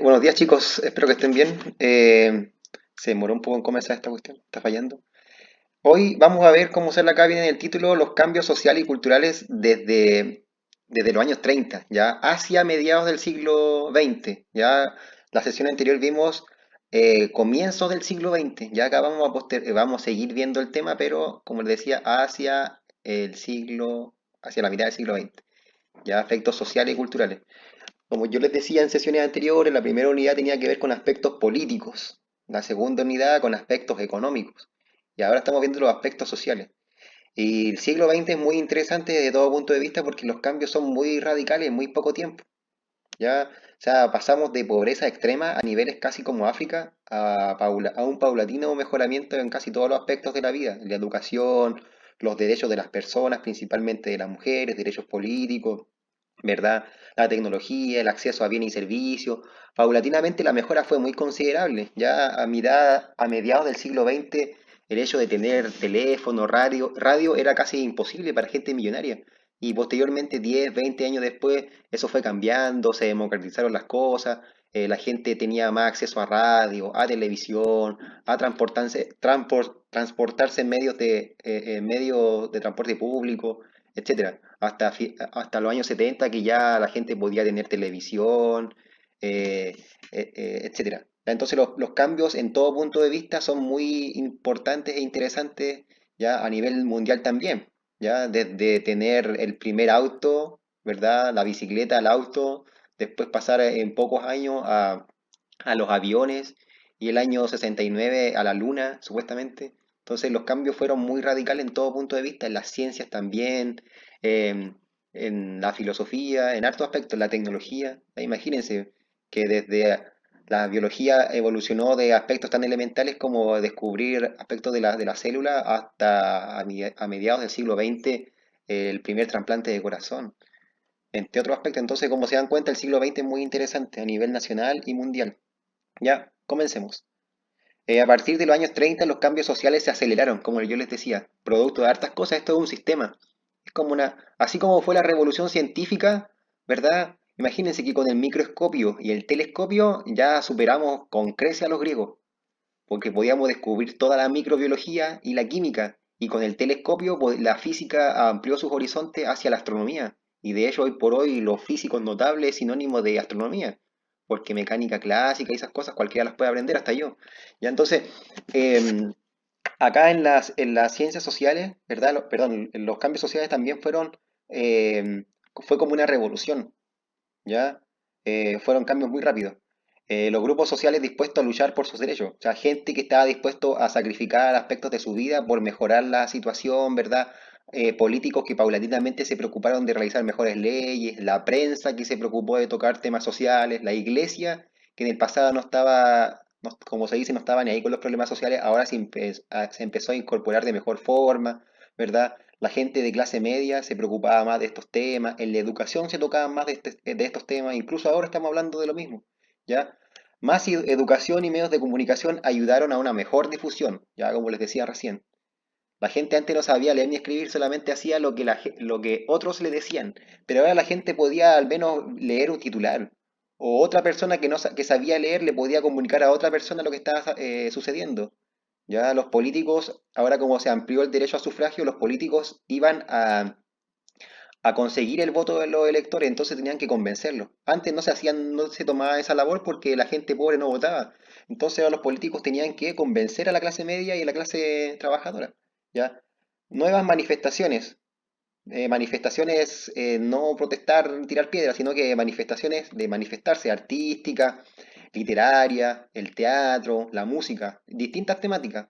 Buenos días chicos, espero que estén bien. Se demoró un poco en comenzar esta cuestión, está fallando. Hoy vamos a ver cómo sale acá viene en el título los cambios sociales y culturales desde los años 30, ya hacia mediados del siglo XX. Ya la sesión anterior vimos comienzos del siglo XX, ya acá vamos a seguir viendo el tema, pero como les decía, hacia la mitad del siglo XX, ya efectos sociales y culturales. Como yo les decía en sesiones anteriores, la primera unidad tenía que ver con aspectos políticos, la segunda unidad con aspectos económicos, y ahora estamos viendo los aspectos sociales. Y el siglo XX es muy interesante desde todo punto de vista porque los cambios son muy radicales en muy poco tiempo. Ya, o sea, pasamos de pobreza extrema a niveles casi como África a un paulatino mejoramiento en casi todos los aspectos de la vida, la educación, los derechos de las personas, principalmente de las mujeres, derechos políticos, ¿verdad? La tecnología, el acceso a bienes y servicios. Paulatinamente la mejora fue muy considerable. Ya a mediados del siglo XX, el hecho de tener teléfono, radio era casi imposible para gente millonaria. Y posteriormente, 10, 20 años después, eso fue cambiando, se democratizaron las cosas, la gente tenía más acceso a radio, a televisión, a transportarse en medios de transporte público, etcétera. Hasta los años 70 que ya la gente podía tener televisión, etcétera. Entonces los cambios en todo punto de vista son muy importantes e interesantes ya a nivel mundial también, ya desde tener el primer auto, ¿verdad? La bicicleta, el auto, después pasar en pocos años a los aviones y el año 69 a la luna, supuestamente. Entonces los cambios fueron muy radicales en todo punto de vista, en las ciencias también, eh, en la filosofía, en hartos aspectos, en la tecnología. Imagínense que desde la biología evolucionó de aspectos tan elementales como descubrir aspectos de la célula hasta a mediados del siglo XX el primer trasplante de corazón. Entre otros aspectos, entonces, como se dan cuenta, el siglo XX es muy interesante a nivel nacional y mundial. Ya, comencemos. A partir de los años 30 los cambios sociales se aceleraron, como yo les decía, producto de hartas cosas, esto es un sistema. Es como así como fue la revolución científica, ¿verdad? Imagínense que con el microscopio y el telescopio ya superamos con creces a los griegos, porque podíamos descubrir toda la microbiología y la química, y con el telescopio la física amplió sus horizontes hacia la astronomía, y de hecho hoy por hoy los físicos notables es sinónimo de astronomía, porque mecánica clásica y esas cosas cualquiera las puede aprender, hasta yo. Ya entonces, em, acá en las ciencias sociales, ¿verdad? Perdón, los cambios sociales también fue como una revolución, ¿ya? Fueron cambios muy rápidos. Los grupos sociales dispuestos a luchar por sus derechos, o sea, gente que estaba dispuesto a sacrificar aspectos de su vida por mejorar la situación, ¿verdad? Políticos que paulatinamente se preocuparon de realizar mejores leyes, la prensa que se preocupó de tocar temas sociales, la iglesia que en el pasado no estaba, como se dice, no estaba ni ahí con los problemas sociales, ahora se empezó a incorporar de mejor forma, ¿verdad? La gente de clase media se preocupaba más de estos temas, en la educación se tocaban más de estos temas, incluso ahora estamos hablando de lo mismo, ¿ya? Más educación y medios de comunicación ayudaron a una mejor difusión, ya como les decía recién. La gente antes no sabía leer ni escribir, solamente hacía lo que otros le decían, pero ahora la gente podía al menos leer un titular, o otra persona que sabía leer le podía comunicar a otra persona lo que estaba sucediendo. Ya los políticos, ahora como se amplió el derecho a sufragio, los políticos iban a conseguir el voto de los electores, entonces tenían que convencerlos. Antes no se tomaba esa labor porque la gente pobre no votaba. Entonces ahora los políticos tenían que convencer a la clase media y a la clase trabajadora. ¿Ya? Nuevas manifestaciones, no protestar, tirar piedras, sino que manifestaciones de manifestarse, artística, literaria, el teatro, la música, distintas temáticas.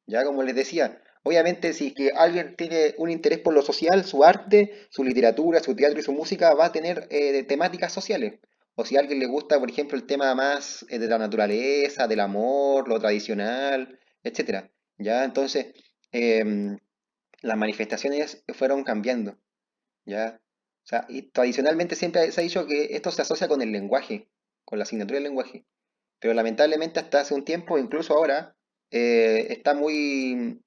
Ya como les decía, obviamente si es que alguien tiene un interés por lo social, su arte, su literatura, su teatro y su música va a tener temáticas sociales. O si a alguien le gusta, por ejemplo, el tema más de la naturaleza, del amor, lo tradicional, etcétera. Ya, entonces, em, las manifestaciones fueron cambiando, ¿ya? O sea, y tradicionalmente siempre se ha dicho que esto se asocia con el lenguaje, con la asignatura del lenguaje. Pero lamentablemente hasta hace un tiempo, incluso ahora, está muy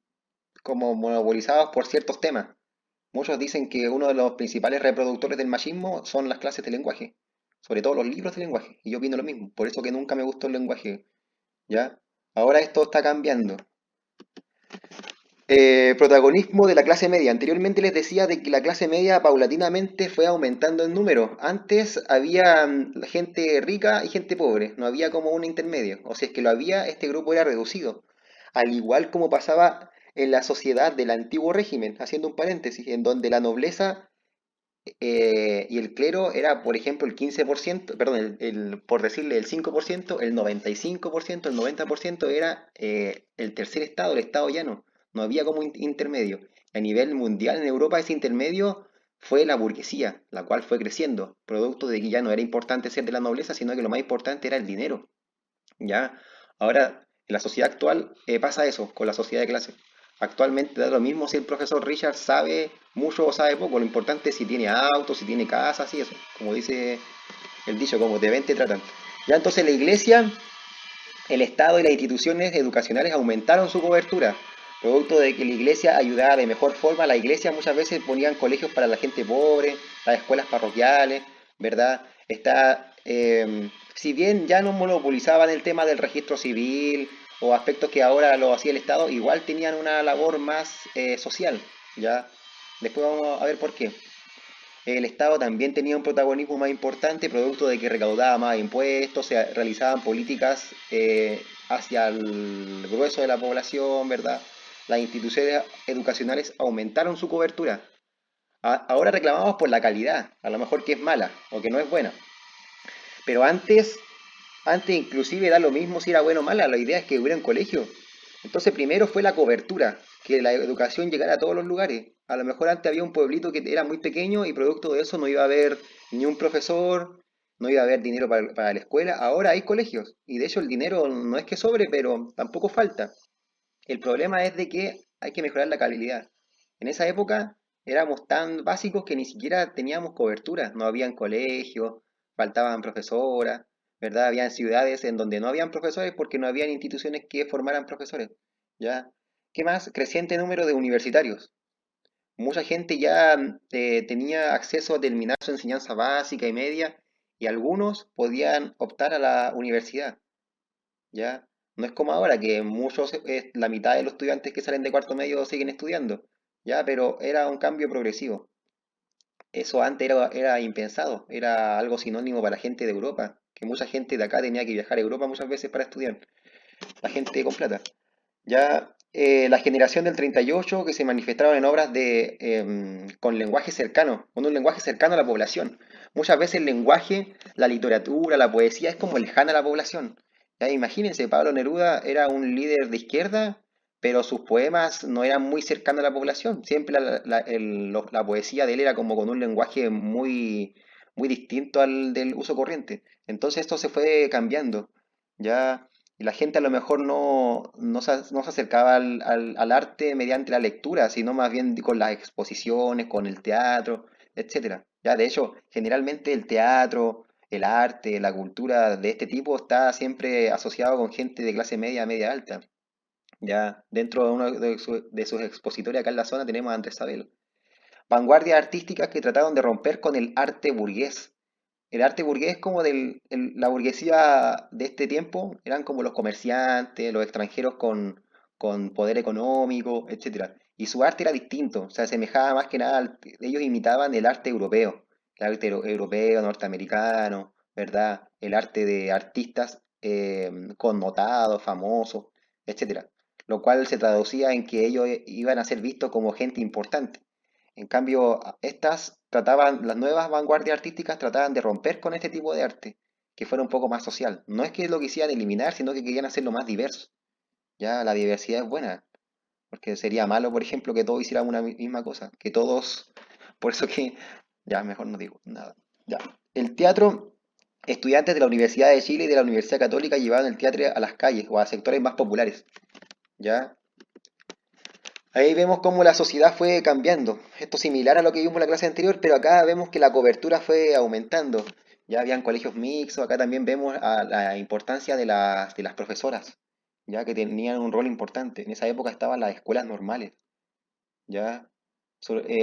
como monopolizados por ciertos temas. Muchos dicen que uno de los principales reproductores del machismo son las clases de lenguaje. sobre todo los libros de lenguaje. Y yo opino lo mismo, por eso que nunca me gustó el lenguaje, ¿ya? Ahora esto está cambiando. Protagonismo de la clase media. Anteriormente les decía de que la clase media paulatinamente fue aumentando en número. Antes había gente rica y gente pobre, no había como un intermedio. O si es que lo había, este grupo era reducido. Al igual como pasaba en la sociedad del antiguo régimen, haciendo un paréntesis, en donde la nobleza y el clero era, por ejemplo, el 15%, perdón, por decirle el 5%, el 95%, el 90% era el tercer estado, el estado llano. No había como intermedio. A nivel mundial en Europa ese intermedio fue la burguesía, la cual fue creciendo, producto de que ya no era importante ser de la nobleza, sino que lo más importante era el dinero. ¿Ya? Ahora, en la sociedad actual pasa eso con la sociedad de clase. Actualmente da lo mismo si el profesor Richard sabe mucho o sabe poco, lo importante es si tiene auto, si tiene casa, así eso, como dice el dicho, como te ven, te tratan. Ya entonces la iglesia, el Estado y las instituciones educacionales aumentaron su cobertura, producto de que la iglesia ayudaba de mejor forma. La iglesia muchas veces ponían colegios para la gente pobre, las escuelas parroquiales, ¿verdad? Si bien ya no monopolizaban el tema del registro civil o aspectos que ahora lo hacía el Estado, igual tenían una labor más social, ¿ya? Después vamos a ver por qué. El Estado también tenía un protagonismo más importante, producto de que recaudaba más impuestos, se realizaban políticas hacia el grueso de la población, ¿verdad? Las instituciones educacionales aumentaron su cobertura. Ahora reclamamos por la calidad, a lo mejor que es mala o que no es buena. Pero antes inclusive da lo mismo si era bueno o mala, la idea es que hubiera un colegio. Entonces primero fue la cobertura, que la educación llegara a todos los lugares. A lo mejor antes había un pueblito que era muy pequeño y producto de eso no iba a haber ni un profesor, no iba a haber dinero para la escuela. Ahora hay colegios y de hecho el dinero no es que sobre, pero tampoco falta. El problema es de que hay que mejorar la calidad. En esa época éramos tan básicos que ni siquiera teníamos cobertura. No habían colegios, faltaban profesoras, ¿verdad? Habían ciudades en donde no habían profesores porque no habían instituciones que formaran profesores, ¿ya? ¿Qué más? Creciente número de universitarios. Mucha gente ya tenía acceso a terminar su enseñanza básica y media y algunos podían optar a la universidad. ¿Ya? No es como ahora, que muchos, la mitad de los estudiantes que salen de cuarto medio siguen estudiando, ¿ya? Pero era un cambio progresivo. Eso antes era impensado, era algo sinónimo para gente de Europa, que mucha gente de acá tenía que viajar a Europa muchas veces para estudiar, la gente con plata. Ya la generación del 38 que se manifestaron en obras con lenguaje cercano, con un lenguaje cercano a la población. Muchas veces el lenguaje, la literatura, la poesía es como lejana a la población. Ya, imagínense, Pablo Neruda era un líder de izquierda, pero sus poemas no eran muy cercanos a la población. Siempre la poesía de él era como con un lenguaje muy distinto al del uso corriente. Entonces esto se fue cambiando. Ya y la gente a lo mejor no se acercaba al arte mediante la lectura, sino más bien con las exposiciones, con el teatro, etcétera. Ya, de hecho, generalmente el teatro, el arte, la cultura de este tipo está siempre asociado con gente de clase media, media alta. Ya, dentro de uno de sus expositores acá en la zona tenemos a Andrés Sabel. Vanguardias artísticas que trataron de romper con el arte burgués. El arte burgués como la burguesía de este tiempo eran como los comerciantes, los extranjeros con poder económico, etcétera. Y su arte era distinto, se asemejaba más que nada, ellos imitaban el arte europeo, el arte europeo, norteamericano, ¿verdad? El arte de artistas connotados, famosos, etcétera. Lo cual se traducía en que ellos iban a ser vistos como gente importante. En cambio, las nuevas vanguardias artísticas trataban de romper con este tipo de arte, que fuera un poco más social. No es que lo quisieran eliminar, sino que querían hacerlo más diverso. Ya la diversidad es buena, porque sería malo, por ejemplo, que todos hicieran una misma cosa, que todos, por eso que, ya mejor no digo nada. Ya. El teatro, estudiantes de la Universidad de Chile y de la Universidad Católica llevaban el teatro a las calles o a sectores más populares. ¿Ya? Ahí vemos cómo la sociedad fue cambiando. Esto es similar a lo que vimos en la clase anterior, pero acá vemos que la cobertura fue aumentando. Ya habían colegios mixtos, acá también vemos la importancia de las profesoras, ya que tenían un rol importante. En esa época estaban las escuelas normales, ya.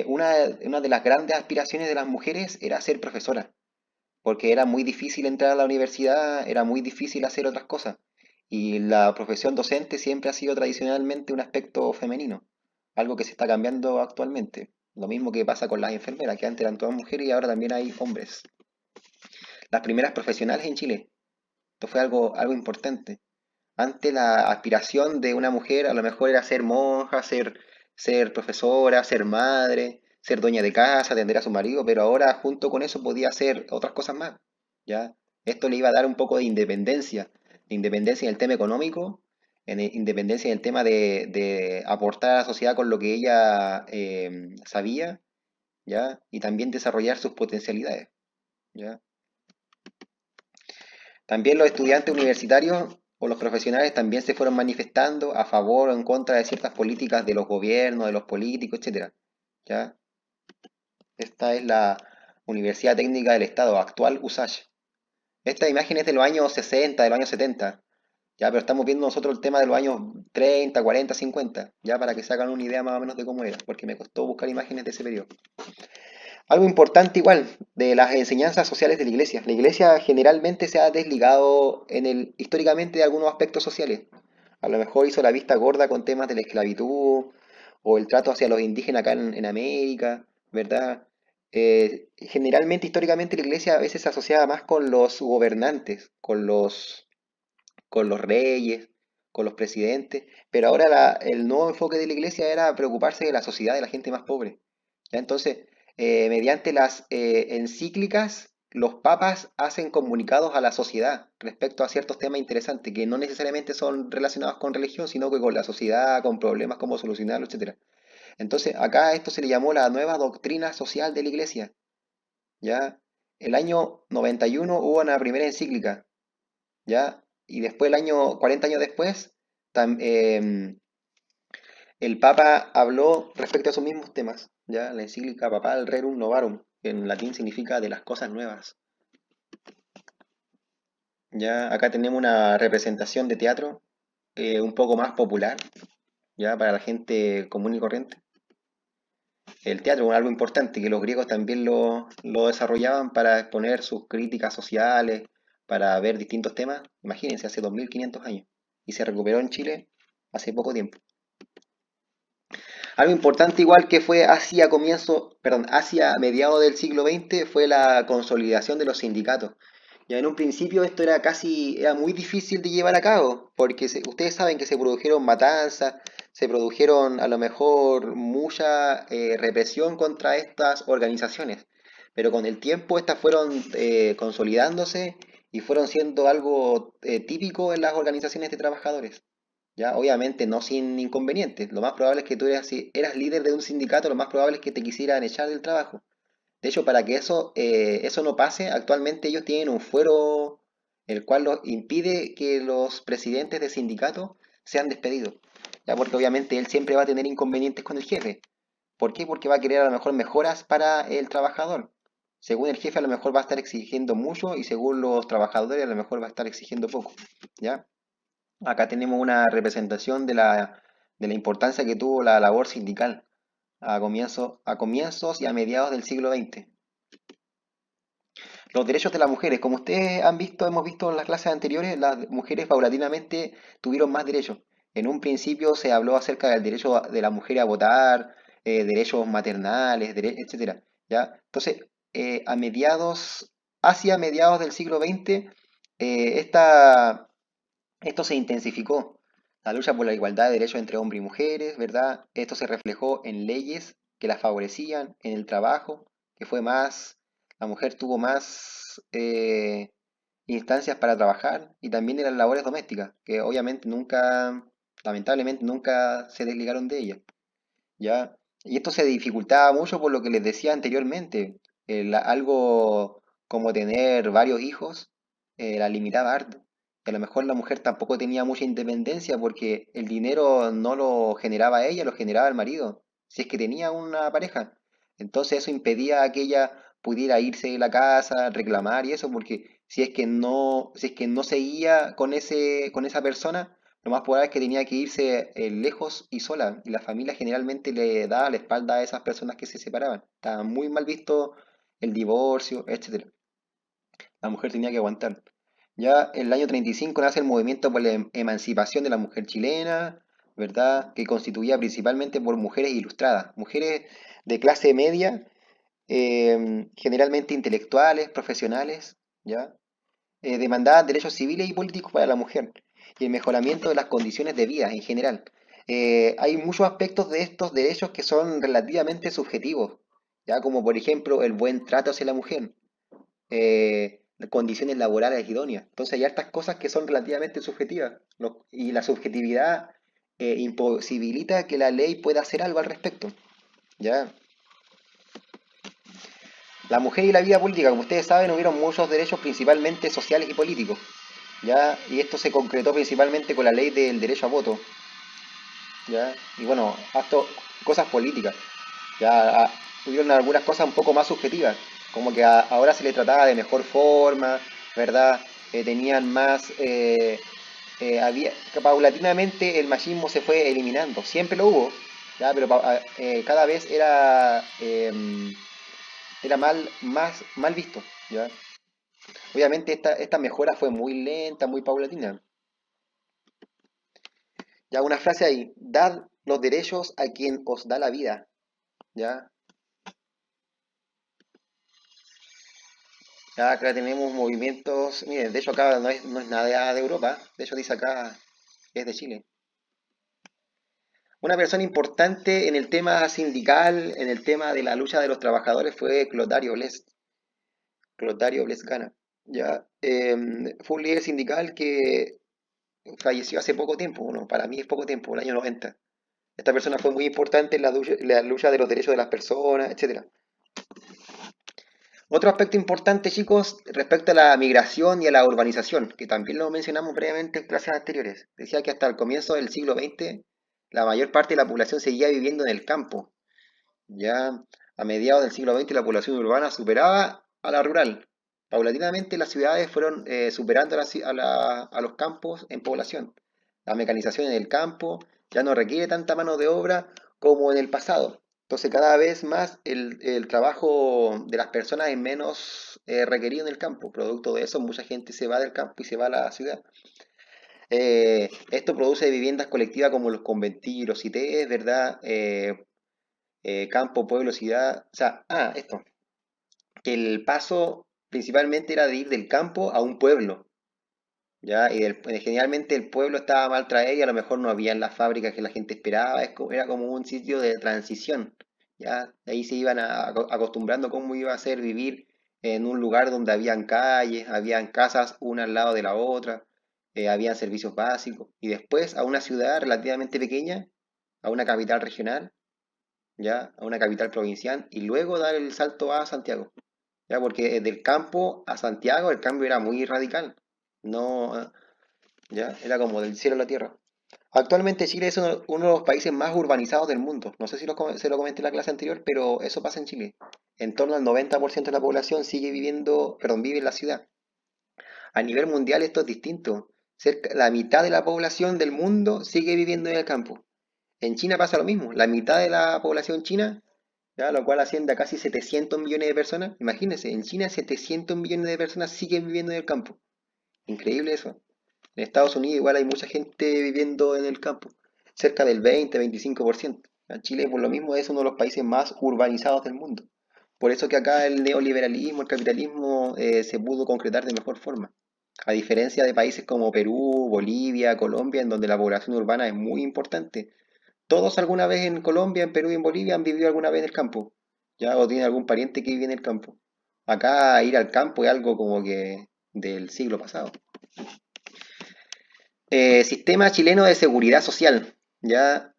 Una de las grandes aspiraciones de las mujeres era ser profesora, porque era muy difícil entrar a la universidad, era muy difícil hacer otras cosas. Y la profesión docente siempre ha sido tradicionalmente un aspecto femenino, algo que se está cambiando actualmente. Lo mismo que pasa con las enfermeras, que antes eran todas mujeres y ahora también hay hombres. Las primeras profesionales en Chile, esto fue algo importante. Antes la aspiración de una mujer a lo mejor era ser monja, ser profesora, ser madre, ser dueña de casa, atender a su marido, pero ahora junto con eso podía hacer otras cosas más, ¿ya? Esto le iba a dar un poco de independencia en el tema económico, independencia en el tema de aportar a la sociedad con lo que ella sabía, ¿ya? Y también desarrollar sus potencialidades, ¿ya? También los estudiantes universitarios o los profesionales también se fueron manifestando a favor o en contra de ciertas políticas de los gobiernos, de los políticos, etcétera. ¿Ya? Esta es la Universidad Técnica del Estado, actual USACH. Esta imagen es de los años 60, de los años 70. Ya, pero estamos viendo nosotros el tema de los años 30, 40, 50, ya para que se hagan una idea más o menos de cómo era, porque me costó buscar imágenes de ese periodo. Algo importante igual de las enseñanzas sociales de la iglesia. La iglesia generalmente se ha desligado históricamente de algunos aspectos sociales. A lo mejor hizo la vista gorda con temas de la esclavitud o el trato hacia los indígenas acá en América, ¿verdad? Generalmente, históricamente, la iglesia a veces se asociaba más con los gobernantes, con los reyes, con los presidentes, pero ahora el nuevo enfoque de la iglesia era preocuparse de la sociedad, de la gente más pobre. ¿Ya? Entonces, mediante las encíclicas, los papas hacen comunicados a la sociedad respecto a ciertos temas interesantes que no necesariamente son relacionados con religión, sino que con la sociedad, con problemas, cómo solucionarlo, etcétera. Entonces, acá a esto se le llamó la nueva doctrina social de la iglesia. ¿Ya? El año 91 hubo una primera encíclica, ¿ya? Y después, 40 años después, el Papa habló respecto a esos mismos temas, ¿ya? La encíclica papal Rerum Novarum, que en latín significa de las cosas nuevas. Ya acá tenemos una representación de teatro un poco más popular, ya para la gente común y corriente. El teatro es algo importante que los griegos también lo desarrollaban para exponer sus críticas sociales, para ver distintos temas. Imagínense, hace 2500 años. Y se recuperó en Chile hace poco tiempo. Algo importante igual que fue hacia mediados del siglo XX fue la consolidación de los sindicatos. Ya en un principio esto era muy difícil de llevar a cabo, porque ustedes saben que se produjeron matanzas, se produjeron a lo mejor mucha represión contra estas organizaciones, pero con el tiempo estas fueron consolidándose y fueron siendo algo típico en las organizaciones de trabajadores. Ya, obviamente no sin inconvenientes. Lo más probable es que si eras líder de un sindicato, lo más probable es que te quisieran echar del trabajo. De hecho, para que eso no pase, actualmente ellos tienen un fuero el cual impide que los presidentes de sindicatos sean despedidos. Ya, porque obviamente él siempre va a tener inconvenientes con el jefe. ¿Por qué? Porque va a querer a lo mejor mejoras para el trabajador. Según el jefe a lo mejor va a estar exigiendo mucho y según los trabajadores a lo mejor va a estar exigiendo poco. ¿Ya? Acá tenemos una representación de la importancia que tuvo la labor sindical a comienzos y a mediados del siglo XX. Los derechos de las mujeres, como ustedes hemos visto en las clases anteriores, las mujeres paulatinamente tuvieron más derechos. En un principio se habló acerca del derecho de la mujer a votar, derechos maternales, etcétera. ¿Ya? Entonces, hacia mediados del siglo XX, eh, esta, esto se intensificó, la lucha por la igualdad de derechos entre hombres y mujeres, ¿verdad? Esto se reflejó en leyes que las favorecían, en el trabajo, que fue más, la mujer tuvo más instancias para trabajar y también en las labores domésticas, que obviamente nunca, lamentablemente nunca se desligaron de ellas, ¿ya? Y esto se dificultaba mucho por lo que les decía anteriormente, algo como tener varios hijos, la limitaba harto. Y a lo mejor la mujer tampoco tenía mucha independencia porque el dinero no lo generaba ella, lo generaba el marido, si es que tenía una pareja. Entonces eso impedía que ella pudiera irse de la casa, reclamar y eso, porque si es que no seguía con esa persona, lo más probable es que tenía que irse lejos y sola, y la familia generalmente le daba la espalda a esas personas que se separaban. Estaba muy mal visto el divorcio, etcétera. La mujer tenía que aguantar. Ya en el año 35 nace el movimiento por la emancipación de la mujer chilena, ¿verdad? Que constituía principalmente por mujeres ilustradas, mujeres de clase media, generalmente intelectuales, profesionales, ¿ya? Demandaban derechos civiles y políticos para la mujer y el mejoramiento de las condiciones de vida en general. Hay muchos aspectos de estos derechos que son relativamente subjetivos, ¿ya? Como por ejemplo el buen trato hacia la mujer, condiciones laborales idóneas. Entonces hay hartas cosas que son relativamente subjetivas, ¿no? Y la subjetividad imposibilita que la ley pueda hacer algo al respecto, ¿ya? La mujer y la vida política, como ustedes saben, hubieron muchos derechos principalmente sociales y políticos, ¿ya? Y esto se concretó principalmente con la ley del derecho a voto, ¿ya? Y bueno, esto, cosas políticas, ¿ya? Hubieron algunas cosas un poco más subjetivas, como que ahora se le trataba de mejor forma, ¿verdad? Tenían más, había, que paulatinamente el machismo se fue eliminando, siempre lo hubo, ¿ya? Pero cada vez era mal visto, ¿ya? Obviamente esta mejora fue muy lenta, muy paulatina. Ya una frase ahí, dad los derechos a quien os da la vida, ¿ya? Ya acá tenemos movimientos, miren, de hecho acá no es nada de Europa, de hecho dice acá que es de Chile. Una persona importante en el tema sindical, en el tema de la lucha de los trabajadores fue Clotario Blest Gana, ¿ya? Fue un líder sindical que falleció hace poco tiempo, bueno, para mí es poco tiempo, el año 90. Esta persona fue muy importante en la lucha de los derechos de las personas, etcétera. Otro aspecto importante, chicos, respecto a la migración y a la urbanización, que también lo mencionamos previamente en clases anteriores. Decía que hasta el comienzo del siglo XX, la mayor parte de la población seguía viviendo en el campo. Ya a mediados del siglo XX, la población urbana superaba a la rural. Paulatinamente, las ciudades fueron superando a los campos en población. La mecanización en el campo ya no requiere tanta mano de obra como en el pasado. Entonces, cada vez más el trabajo de las personas es menos requerido en el campo. Producto de eso, mucha gente se va del campo y se va a la ciudad. Esto produce viviendas colectivas como los conventillos, los CITES, ¿verdad? Campo, pueblo, ciudad. O sea, esto, que el paso principalmente era de ir del campo a un pueblo. ¿Ya? Generalmente el pueblo estaba mal traído y a lo mejor no habían las fábricas que la gente esperaba, era como un sitio de transición, ¿ya? Ahí se iban acostumbrando cómo iba a ser vivir en un lugar donde habían calles, habían casas una al lado de la otra, habían servicios básicos, y después a una ciudad relativamente pequeña, a una capital regional, ¿ya? A una capital provincial, y luego dar el salto a Santiago, ¿ya? Porque del campo a Santiago el cambio era muy radical. No, ¿ya? Era como del cielo a la tierra. Actualmente Chile es uno de los países más urbanizados del mundo. No sé si se lo comenté en la clase anterior, pero eso pasa en Chile. En torno al 90% de la población vive en la ciudad. A nivel mundial esto es distinto. La mitad de la población del mundo sigue viviendo en el campo. En China pasa lo mismo. La mitad de la población china, ¿ya? Lo cual asciende a casi 700 millones de personas. Imagínense, en China 700 millones de personas siguen viviendo en el campo. Increíble eso. En Estados Unidos igual hay mucha gente viviendo en el campo, cerca del 20-25%. Chile por lo mismo es uno de los países más urbanizados del mundo. Por eso que acá el neoliberalismo, el capitalismo se pudo concretar de mejor forma. A diferencia de países como Perú, Bolivia, Colombia, en donde la población urbana es muy importante. Todos alguna vez en Colombia, en Perú y en Bolivia han vivido alguna vez en el campo, ya, o tienen algún pariente que vive en el campo. Acá ir al campo es algo como que del siglo pasado. Sistema chileno de seguridad social. ¿Ya?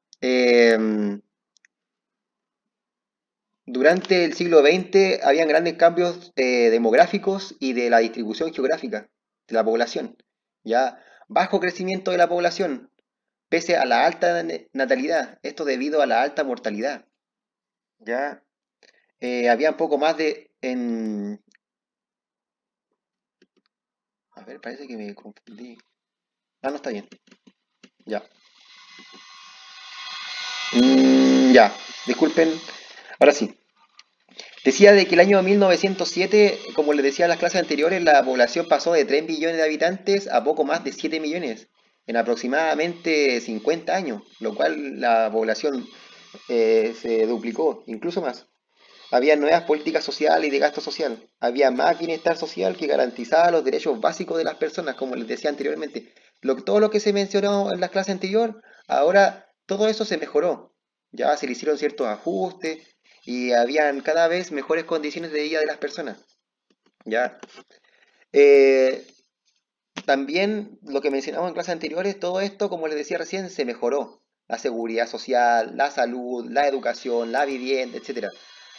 Durante el siglo XX habían grandes cambios demográficos y de la distribución geográfica de la población. ¿Ya? Bajo crecimiento de la población, pese a la alta natalidad, esto debido a la alta mortalidad. ¿Ya? Había un poco más A ver, parece que me confundí. No está bien. Ya. Ya, disculpen. Ahora sí. Decía de que el año 1907, como les decía en las clases anteriores, la población pasó de 3 millones de habitantes a poco más de 7 millones en aproximadamente 50 años, lo cual la población se duplicó, incluso más. Había nuevas políticas sociales y de gasto social. Había más bienestar social que garantizaba los derechos básicos de las personas, como les decía anteriormente. Todo lo que se mencionó en las clases anteriores, ahora todo eso se mejoró. Ya se le hicieron ciertos ajustes y habían cada vez mejores condiciones de vida de las personas. Ya. Eh, También lo que mencionamos en clases anteriores, todo esto, como les decía recién, se mejoró. La seguridad social, la salud, la educación, la vivienda, etcétera.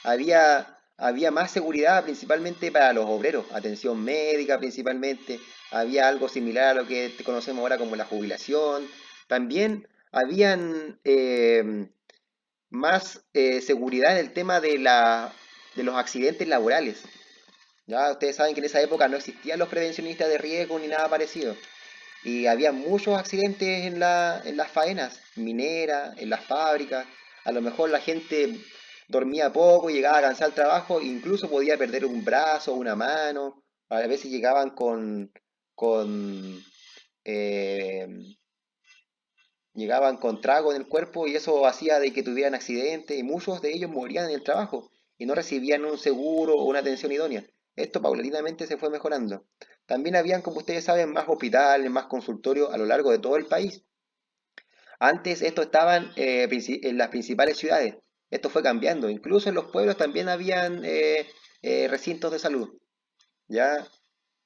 Había más seguridad principalmente para los obreros, atención médica principalmente. Había algo similar a lo que conocemos ahora como la jubilación. También habían más seguridad en el tema de los accidentes laborales. Ya ustedes saben que en esa época no existían los prevencionistas de riesgo ni nada parecido. Y había muchos accidentes en las faenas mineras, en las fábricas. A lo mejor la gente dormía poco, llegaba cansada al trabajo, e incluso podía perder un brazo, una mano. A veces llegaban con, eh, llegaban con trago en el cuerpo y eso hacía de que tuvieran accidentes y muchos de ellos morían en el trabajo y no recibían un seguro o una atención idónea. Esto paulatinamente se fue mejorando. También habían, como ustedes saben, más hospitales, más consultorios a lo largo de todo el país. Antes esto estaban en las principales ciudades. Esto fue cambiando. Incluso en los pueblos también habían recintos de salud. ¿Ya?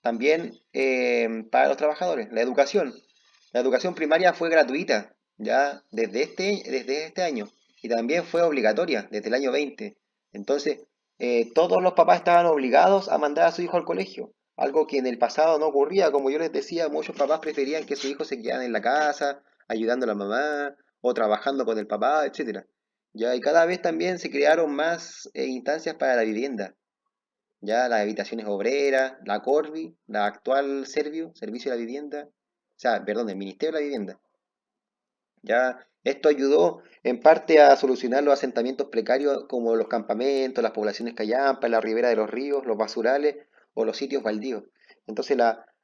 También para los trabajadores, la educación. La educación primaria fue gratuita, ya desde este año, y también fue obligatoria desde el año 20. Entonces, todos los papás estaban obligados a mandar a su hijo al colegio, algo que en el pasado no ocurría. Como yo les decía, muchos papás preferían que sus hijos se quedaran en la casa, ayudando a la mamá, o trabajando con el papá, etcétera. Ya, y cada vez también se crearon más instancias para la vivienda, ya las habitaciones obreras, la Corvi, la actual Servicio de la Vivienda, o sea, perdón, el Ministerio de la Vivienda. Ya esto ayudó en parte a solucionar los asentamientos precarios como los campamentos, las poblaciones callampas, la ribera de los ríos, los basurales o los sitios baldíos. Entonces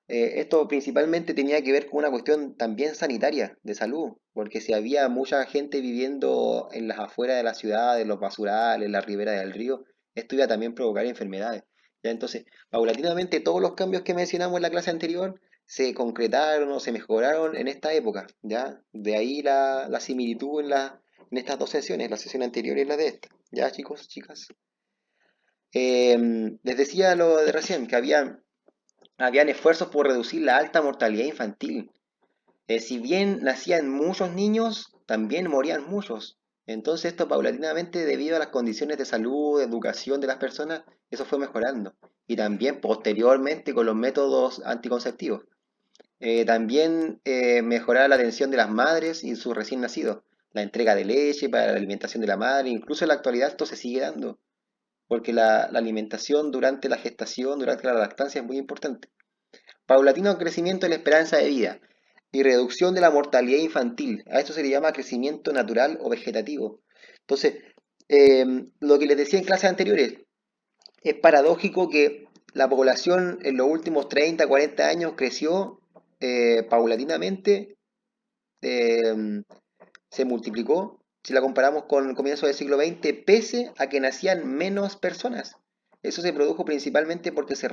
esto principalmente tenía que ver con una cuestión también sanitaria, de salud, porque si había mucha gente viviendo en las afueras de la ciudad, en los basurales, en la ribera del río, esto iba también a provocar enfermedades. Ya entonces, paulatinamente todos los cambios que mencionamos en la clase anterior se concretaron o se mejoraron en esta época, ¿ya? De ahí la similitud en estas dos sesiones, la sesión anterior y la de esta, ¿ya, chicos, chicas? Les decía lo de recién, que habían esfuerzos por reducir la alta mortalidad infantil. Si bien nacían muchos niños, también morían muchos. Entonces esto paulatinamente, debido a las condiciones de salud, de educación de las personas, eso fue mejorando. Y también posteriormente con los métodos anticonceptivos. También mejorar la atención de las madres y sus recién nacidos, la entrega de leche para la alimentación de la madre, incluso en la actualidad esto se sigue dando, porque la alimentación durante la gestación, durante la lactancia es muy importante. Paulatino crecimiento de la esperanza de vida y reducción de la mortalidad infantil. A esto se le llama crecimiento natural o vegetativo. Entonces, lo que les decía en clases anteriores, es paradójico que la población en los últimos 30, 40 años creció paulatinamente, eh, se multiplicó, si la comparamos con el comienzo del siglo XX, pese a que nacían menos personas. Eso se produjo principalmente porque se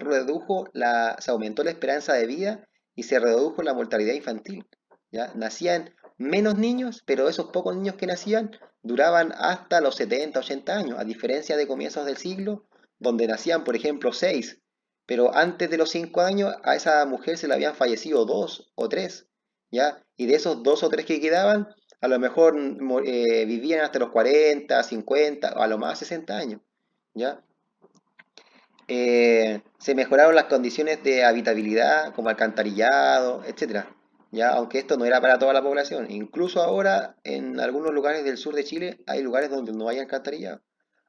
aumentó la esperanza de vida y se redujo la mortalidad infantil. ¿Ya? Nacían menos niños, pero esos pocos niños que nacían duraban hasta los 70, 80 años, a diferencia de comienzos del siglo, donde nacían, por ejemplo, 6, pero antes de los 5 años a esa mujer se le habían fallecido 2 o 3, ¿ya? Y de esos 2 o 3 que quedaban, a lo mejor vivían hasta los 40, 50, o a lo más 60 años, ¿ya? Se mejoraron las condiciones de habitabilidad, como alcantarillado, etcétera, ¿ya? Aunque esto no era para toda la población. Incluso ahora, en algunos lugares del sur de Chile, hay lugares donde no hay alcantarillado.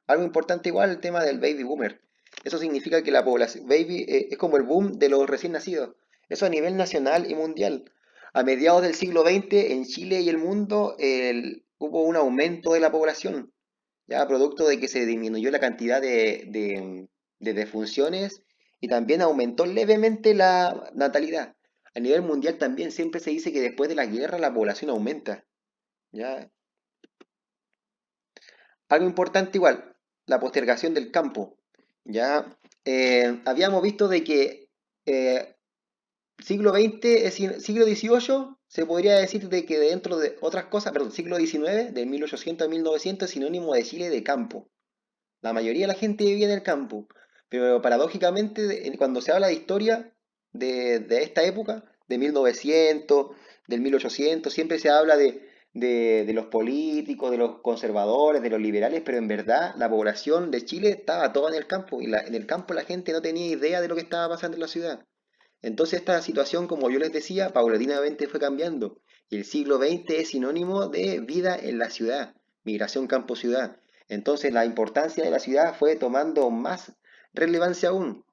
Algo importante igual, el tema del baby boomer. Eso significa que la población baby es como el boom de los recién nacidos. Eso a nivel nacional y mundial. A mediados del siglo XX, en Chile y el mundo, hubo un aumento de la población. ya producto de que se disminuyó la cantidad de defunciones y también aumentó levemente la natalidad. A nivel mundial también siempre se dice que después de la guerra la población aumenta, ¿ya? Algo importante igual, la postergación del campo, ¿ya? Habíamos visto de que eh, siglo XX, es decir, siglo XVIII, se podría decir de que dentro de otras cosas, perdón, siglo XIX, de 1800 a 1900, es sinónimo de Chile de campo. La mayoría de la gente vivía en el campo, pero paradójicamente cuando se habla de historia de esta época, de 1900, del 1800, siempre se habla de los políticos, de los conservadores, de los liberales, pero en verdad la población de Chile estaba toda en el campo y en el campo la gente no tenía idea de lo que estaba pasando en la ciudad. Entonces esta situación, como yo les decía, paulatinamente fue cambiando. Y el siglo XX es sinónimo de vida en la ciudad, migración campo-ciudad. Entonces la importancia de la ciudad fue tomando más relevancia aún.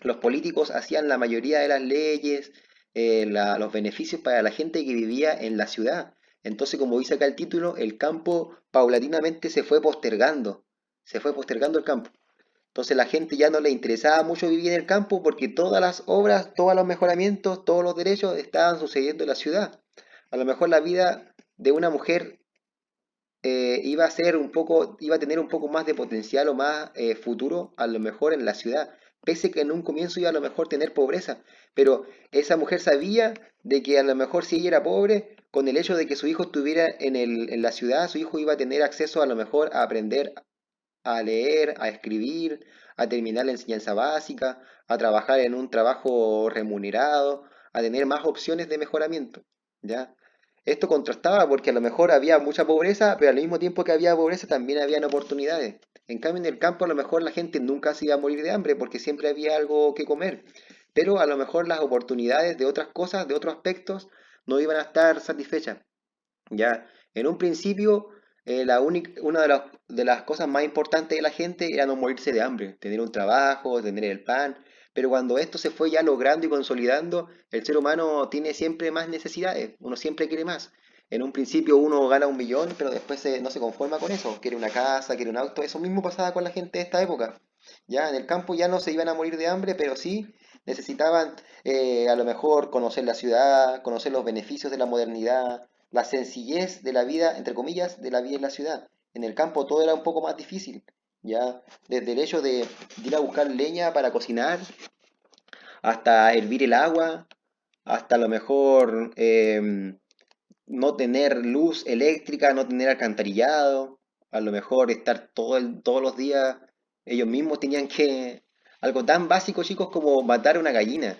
Los políticos hacían la mayoría de las leyes, los beneficios para la gente que vivía en la ciudad. Entonces, como dice acá el título, el campo paulatinamente se fue postergando el campo. Entonces la gente ya no le interesaba mucho vivir en el campo porque todas las obras, todos los mejoramientos, todos los derechos estaban sucediendo en la ciudad. A lo mejor la vida de una mujer iba a ser un poco, iba a tener un poco más de potencial o más futuro, a lo mejor en la ciudad, pese que en un comienzo iba a lo mejor tener pobreza, pero esa mujer sabía de que a lo mejor si ella era pobre, con el hecho de que su hijo estuviera en la ciudad, su hijo iba a tener acceso a lo mejor a aprender a leer, a escribir, a terminar la enseñanza básica, a trabajar en un trabajo remunerado, a tener más opciones de mejoramiento, ¿ya? Esto contrastaba porque a lo mejor había mucha pobreza, pero al mismo tiempo que había pobreza también habían oportunidades. En cambio, en el campo a lo mejor la gente nunca se iba a morir de hambre porque siempre había algo que comer, pero a lo mejor las oportunidades de otras cosas, de otros aspectos, no iban a estar satisfechas. Ya, en un principio, una de las cosas más importantes de la gente era no morirse de hambre, tener un trabajo, tener el pan, pero cuando esto se fue ya logrando y consolidando, el ser humano tiene siempre más necesidades, uno siempre quiere más. En un principio uno gana 1 millón, pero después no se conforma con eso, quiere una casa, quiere un auto, eso mismo pasaba con la gente de esta época. Ya en el campo ya no se iban a morir de hambre, pero sí necesitaban a lo mejor conocer la ciudad, conocer los beneficios de la modernidad, la sencillez de la vida, entre comillas, de la vida en la ciudad. En el campo todo era un poco más difícil, ya desde el hecho de ir a buscar leña para cocinar, hasta hervir el agua, hasta a lo mejor no tener luz eléctrica, no tener alcantarillado, a lo mejor estar todos los días, ellos mismos tenían que, algo tan básico chicos como matar una gallina,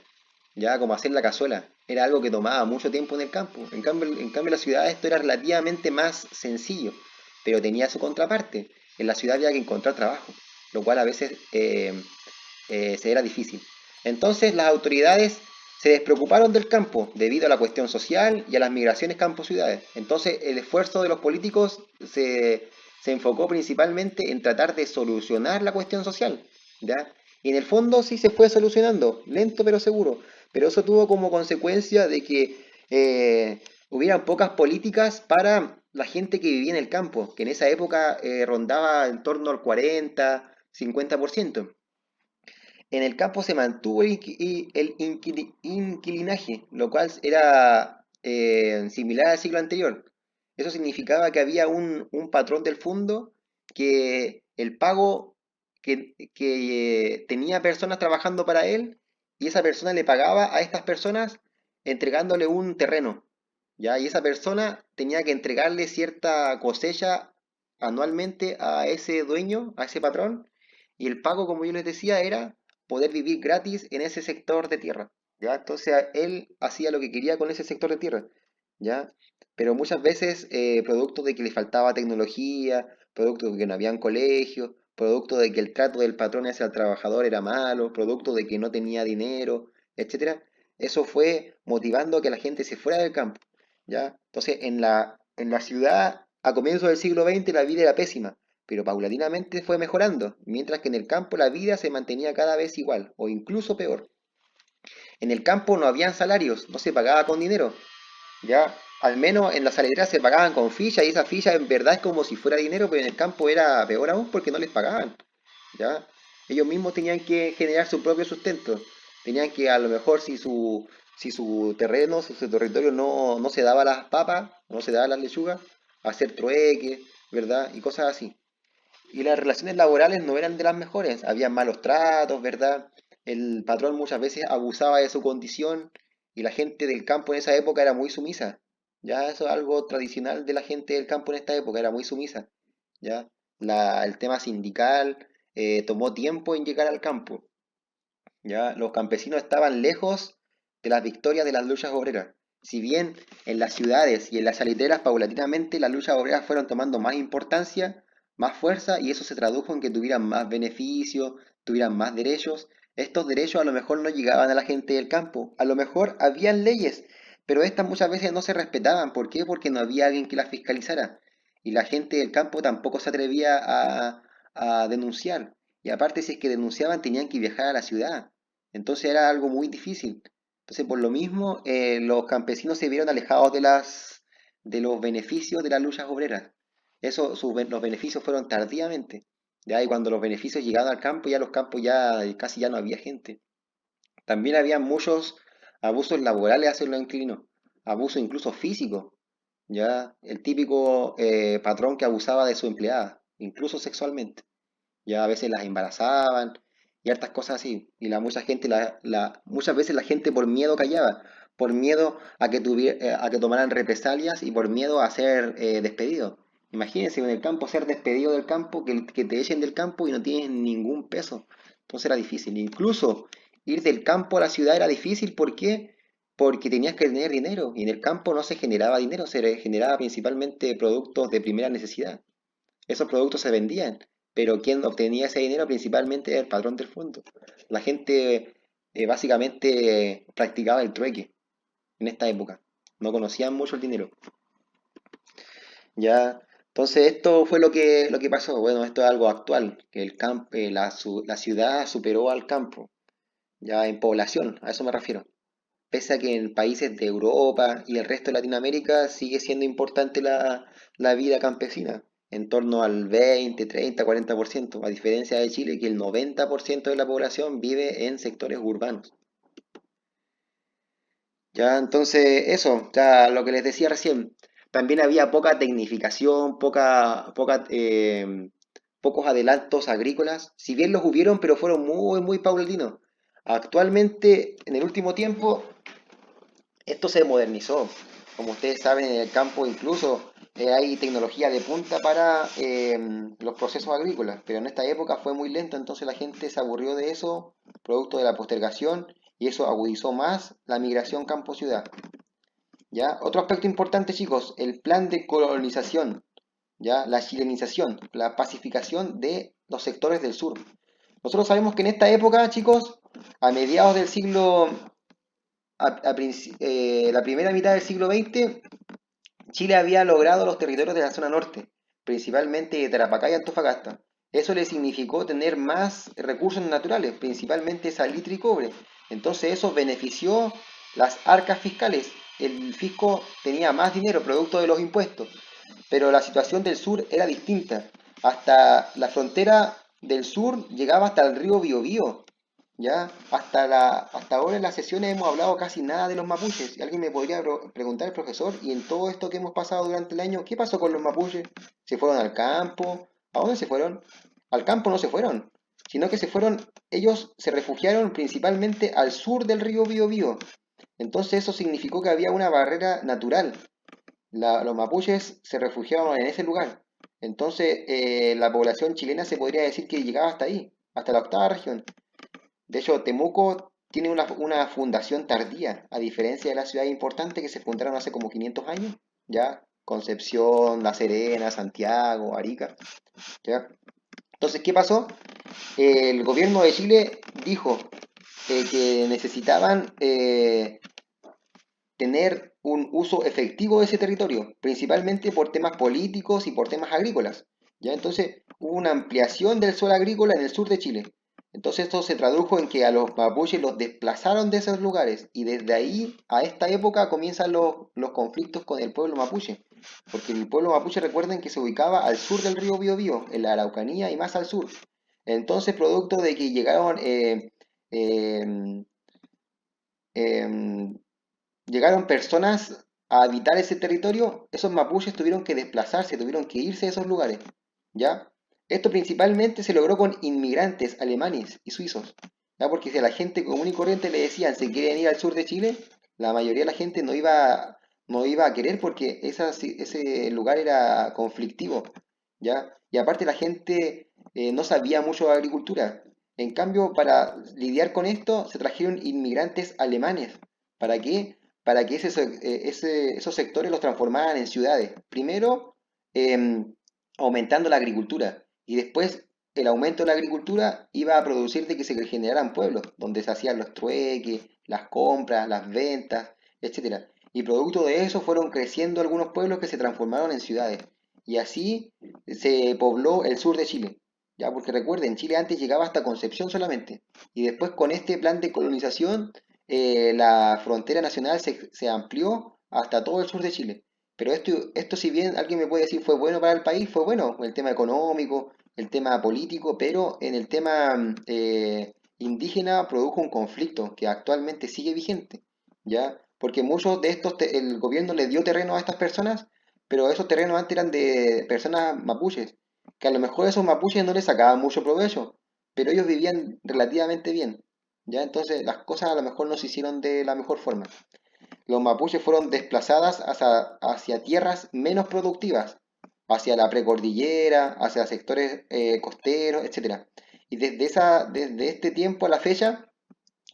ya como hacer la cazuela, era algo que tomaba mucho tiempo en el campo. En cambio en la ciudad esto era relativamente más sencillo, pero tenía su contraparte. En la ciudad había que encontrar trabajo, lo cual a veces se era difícil. Entonces las autoridades se despreocuparon del campo debido a la cuestión social y a las migraciones campo-ciudades. Entonces el esfuerzo de los políticos se enfocó principalmente en tratar de solucionar la cuestión social, ¿ya? Y en el fondo sí se fue solucionando, lento pero seguro, pero eso tuvo como consecuencia de que hubieran pocas políticas para la gente que vivía en el campo, que en esa época rondaba en torno al 40-50%. En el campo se mantuvo el inquilinaje, lo cual era similar al siglo anterior. Eso significaba que había un patrón del fondo que el pago que tenía personas trabajando para él y esa persona le pagaba a estas personas entregándole un terreno, ¿ya? Y esa persona tenía que entregarle cierta cosecha anualmente a ese dueño, a ese patrón, y el pago, como yo les decía, era poder vivir gratis en ese sector de tierra, ¿ya? Entonces él hacía lo que quería con ese sector de tierra, ¿ya? Pero muchas veces, producto de que le faltaba tecnología, producto de que no habían colegios, producto de que el trato del patrón hacia el trabajador era malo, producto de que no tenía dinero, etcétera, eso fue motivando a que la gente se fuera del campo, ¿ya? Entonces, en la ciudad, a comienzos del siglo XX, la vida era pésima, pero paulatinamente fue mejorando, mientras que en el campo la vida se mantenía cada vez igual, o incluso peor. En el campo no habían salarios, no se pagaba con dinero, ¿ya? Al menos en las salideras se pagaban con ficha y esa ficha en verdad es como si fuera dinero, pero en el campo era peor aún porque no les pagaban, ¿ya? Ellos mismos tenían que generar su propio sustento. Tenían que a lo mejor si su terreno, si su territorio no se daba las papas, no se daba las lechugas, hacer trueque, ¿verdad? Y cosas así. Y las relaciones laborales no eran de las mejores, había malos tratos, ¿verdad? El patrón muchas veces abusaba de su condición y la gente del campo en esa época era muy sumisa. Ya eso es algo tradicional de la gente del campo en esta época, era muy sumisa. ¿Ya? El tema sindical tomó tiempo en llegar al campo. ¿Ya? Los campesinos estaban lejos de las victorias de las luchas obreras. Si bien en las ciudades y en las salideras paulatinamente las luchas obreras fueron tomando más importancia, más fuerza, y eso se tradujo en que tuvieran más beneficios, tuvieran más derechos, estos derechos a lo mejor no llegaban a la gente del campo. A lo mejor habían leyes, pero estas muchas veces no se respetaban. ¿Por qué? Porque no había alguien que las fiscalizara. Y la gente del campo tampoco se atrevía a denunciar. Y aparte, si es que denunciaban, tenían que viajar a la ciudad. Entonces era algo muy difícil. Entonces, por lo mismo, los campesinos se vieron alejados de los beneficios de las luchas obreras. Los beneficios fueron tardíamente. ¿Ya? Y cuando los beneficios llegaron al campo, ya los campos ya casi ya no había gente. También había muchos abusos laborales hacia los inquilinos, abuso incluso físico. ¿Ya? El típico patrón que abusaba de su empleada, incluso sexualmente. Ya a veces las embarazaban y hartas cosas así. Y mucha gente, muchas veces la gente por miedo callaba, por miedo a que tomaran represalias y por miedo a ser despedido. Imagínense en el campo ser despedido del campo, que te echen del campo y no tienes ningún peso. Entonces era difícil. Incluso ir del campo a la ciudad era difícil. ¿Por qué? Porque tenías que tener dinero y en el campo no se generaba dinero, se generaba principalmente productos de primera necesidad. Esos productos se vendían, pero quien obtenía ese dinero principalmente era el patrón del fondo. La gente básicamente practicaba el trueque en esta época. No conocían mucho el dinero. Ya, entonces esto fue lo que pasó. Bueno, esto es algo actual, que la ciudad superó al campo, ya en población, a eso me refiero. Pese a que en países de Europa y el resto de Latinoamérica sigue siendo importante la vida campesina, en torno al 20, 30, 40%, a diferencia de Chile, que el 90% de la población vive en sectores urbanos. Ya, entonces, eso, ya lo que les decía recién, también había poca tecnificación, pocos adelantos agrícolas, si bien los hubieron, pero fueron muy, muy paulatinos. Actualmente, en el último tiempo, esto se modernizó. Como ustedes saben, en el campo incluso hay tecnología de punta para los procesos agrícolas, pero en esta época fue muy lento, entonces la gente se aburrió de eso, producto de la postergación, y eso agudizó más la migración campo-ciudad. ¿Ya? Otro aspecto importante, chicos, el plan de colonización, ¿ya? La chilenización, la pacificación de los sectores del sur. Nosotros sabemos que en esta época, chicos, a mediados del siglo la primera mitad del siglo XX, Chile había logrado los territorios de la zona norte, principalmente de Tarapacá y Antofagasta. Eso le significó tener más recursos naturales, principalmente salitre y cobre. Entonces eso benefició las arcas fiscales. El fisco tenía más dinero producto de los impuestos, pero la situación del sur era distinta. Hasta la frontera del sur llegaba hasta el río Biobío. ¿Ya? Hasta ahora en las sesiones hemos hablado casi nada de los mapuches. Y alguien me podría preguntar, profesor, y en todo esto que hemos pasado durante el año, ¿qué pasó con los mapuches? ¿Se fueron al campo? ¿A dónde se fueron? Al campo no se fueron, sino que ellos se refugiaron principalmente al sur del río Biobío. Entonces eso significó que había una barrera natural. Los mapuches se refugiaban en ese lugar. Entonces la población chilena se podría decir que llegaba hasta ahí, hasta la octava región. De hecho, Temuco tiene una fundación tardía, a diferencia de las ciudades importantes que se fundaron hace como 500 años, ¿ya? Concepción, La Serena, Santiago, Arica, ¿ya? Entonces, ¿qué pasó? El gobierno de Chile dijo que necesitaban tener un uso efectivo de ese territorio, principalmente por temas políticos y por temas agrícolas, ¿ya? Entonces, hubo una ampliación del suelo agrícola en el sur de Chile. Entonces esto se tradujo en que a los mapuches los desplazaron de esos lugares y desde ahí a esta época comienzan los conflictos con el pueblo mapuche, porque el pueblo mapuche recuerden que se ubicaba al sur del río Biobío, en la Araucanía y más al sur. Entonces, producto de que em, em, llegaron personas a habitar ese territorio, esos mapuches tuvieron que desplazarse, tuvieron que irse de esos lugares, ¿ya? Esto principalmente se logró con inmigrantes alemanes y suizos, ¿ya? Porque si a la gente común y corriente le decían se quieren ir al sur de Chile, la mayoría de la gente no iba a querer porque ese lugar era conflictivo, ¿ya? Y aparte la gente no sabía mucho de agricultura. En cambio, para lidiar con esto, se trajeron inmigrantes alemanes. ¿Para qué? Para que esos sectores los transformaran en ciudades. Primero, aumentando la agricultura y después el aumento de la agricultura iba a producir de que se generaran pueblos, donde se hacían los trueques, las compras, las ventas, etcétera. Y producto de eso fueron creciendo algunos pueblos que se transformaron en ciudades. Y así se pobló el sur de Chile. Ya, porque recuerden, Chile antes llegaba hasta Concepción solamente. Y después con este plan de colonización la frontera nacional se amplió hasta todo el sur de Chile. Pero esto, si bien alguien me puede decir fue bueno para el país, fue bueno, el tema económico, el tema político, pero en el tema indígena produjo un conflicto que actualmente sigue vigente, ¿ya? Porque muchos de estos, el gobierno le dio terreno a estas personas, pero esos terrenos antes eran de personas mapuches, que a lo mejor esos mapuches no les sacaban mucho provecho, pero ellos vivían relativamente bien. ¿Ya? Entonces las cosas a lo mejor no se hicieron de la mejor forma. Los mapuches fueron desplazadas hacia tierras menos productivas, hacia la precordillera, hacia sectores costeros, etcétera. Y desde este tiempo a la fecha,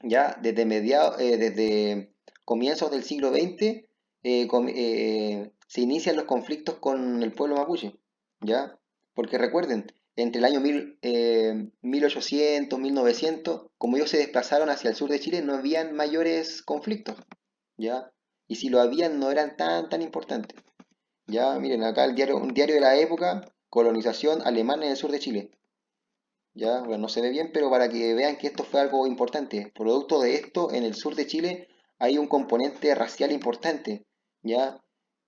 ya desde comienzos del siglo XX, se inician los conflictos con el pueblo mapuche, ¿ya? Porque recuerden, entre el año 1800, 1900, como ellos se desplazaron hacia el sur de Chile, no habían mayores conflictos, ¿ya? Y si lo habían, no eran tan importantes. Ya, miren, acá un diario de la época, colonización alemana en el sur de Chile. Ya, bueno, no se ve bien, pero para que vean que esto fue algo importante. Producto de esto, en el sur de Chile hay un componente racial importante. Ya,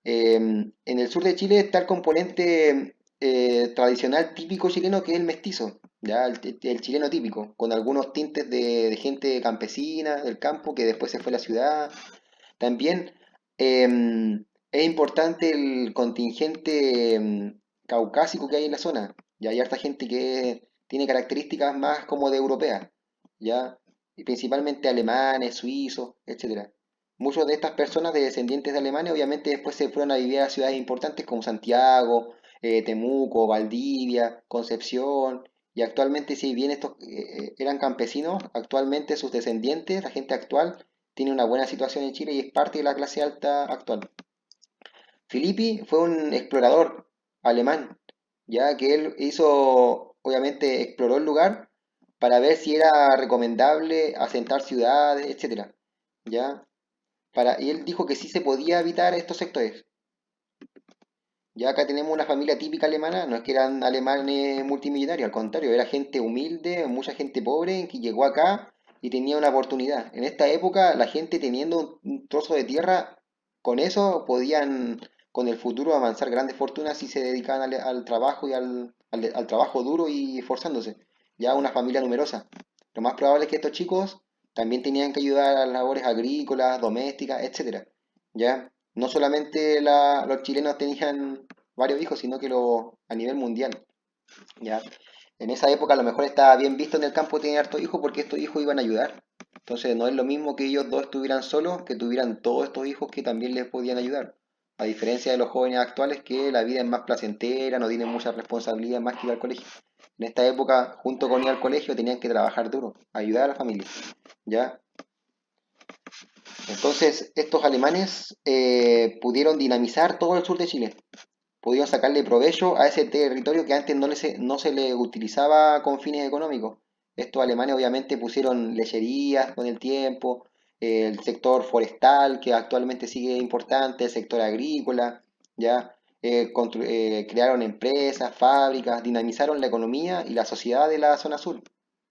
en el sur de Chile está el componente tradicional típico chileno que es el mestizo. Ya, el chileno típico, con algunos tintes de gente campesina del campo que después se fue a la ciudad. También es importante el contingente caucásico que hay en la zona. Ya hay harta gente que tiene características más como de europea, ¿ya? Y principalmente alemanes, suizos, etcétera. Muchas de estas personas de descendientes de alemanes obviamente después se fueron a vivir a ciudades importantes como Santiago, Temuco, Valdivia, Concepción, y actualmente si bien estos eran campesinos, actualmente sus descendientes, la gente actual, tiene una buena situación en Chile y es parte de la clase alta actual. Filippi fue un explorador alemán, ya que él obviamente exploró el lugar para ver si era recomendable asentar ciudades, etcétera, ya, y él dijo que sí se podía habitar estos sectores. Ya acá tenemos una familia típica alemana, no es que eran alemanes multimillonarios, al contrario, era gente humilde, mucha gente pobre que llegó acá y tenía una oportunidad. En esta época, la gente teniendo un trozo de tierra, con eso podían, con el futuro, avanzar grandes fortunas si se dedicaban al trabajo y al trabajo duro y esforzándose. Ya una familia numerosa. Lo más probable es que estos chicos también tenían que ayudar a las labores agrícolas, domésticas, etcétera. ¿Ya? No solamente los chilenos tenían varios hijos, sino que a nivel mundial, ¿ya? En esa época a lo mejor estaba bien visto en el campo tener hartos hijos porque estos hijos iban a ayudar. Entonces no es lo mismo que ellos dos estuvieran solos, que tuvieran todos estos hijos que también les podían ayudar. A diferencia de los jóvenes actuales que la vida es más placentera, no tienen mucha responsabilidad más que ir al colegio. En esta época, junto con ir al colegio, tenían que trabajar duro, ayudar a la familia, ¿ya? Entonces, estos alemanes pudieron dinamizar todo el sur de Chile, pudieron sacarle provecho a ese territorio que antes no se le utilizaba con fines económicos. Estos alemanes obviamente pusieron lecherías con el tiempo, el sector forestal, que actualmente sigue importante, el sector agrícola, ya crearon empresas, fábricas, dinamizaron la economía y la sociedad de la zona sur.